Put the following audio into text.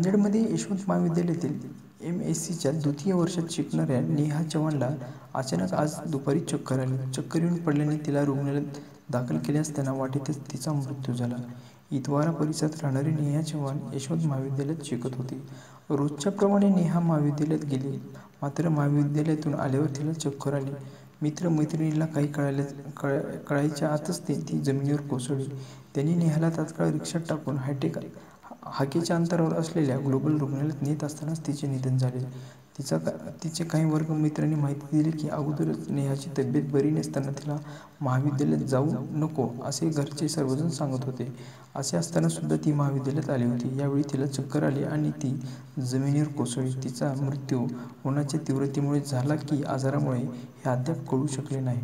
नांदेडमध्ये यशवंत महाविद्यालयातील MSCच्या द्वितीय वर्षात शिकणाऱ्या नेहा चव्हाणला अचानक आज दुपारी चक्कर आली. चक्कर येऊन पडल्याने तिला रुग्णालयात दाखल केले असताना वाटेतच तिचा मृत्यू झाला. इतवारा परिसरात राहणारी नेहा चव्हाण यशवंत महाविद्यालयात शिकत होती. रोजच्याप्रमाणे नेहा महाविद्यालयात गेली, मात्र महाविद्यालयातून आल्यावर तिला चक्कर आली. मित्र-मैत्रिणींना काही कळायच्या आतच ती जमिनीवर कोसळली. त्यांनी नेहाला तात्काळ रिक्षात टाकून हाकेच्या अंतरावर असलेल्या ग्लोबल रुग्णालयात नेत असतानाच तिचे निधन झाले. तिचे काही वर्गमित्रांनी माहिती दिली की अगोदरच नेहाची तब्येत बरी नसताना तिला महाविद्यालयात जाऊ नको असे घरचे सर्वजण सांगत होते. असे असताना सुद्धा ती महाविद्यालयात आली होती. यावेळी तिला चक्कर आली आणि ती जमिनीवर कोसळली. तिचा मृत्यू उन्हाच्या तीव्रतेमुळे झाला की आजारामुळे हे अद्याप कळू शकले नाही.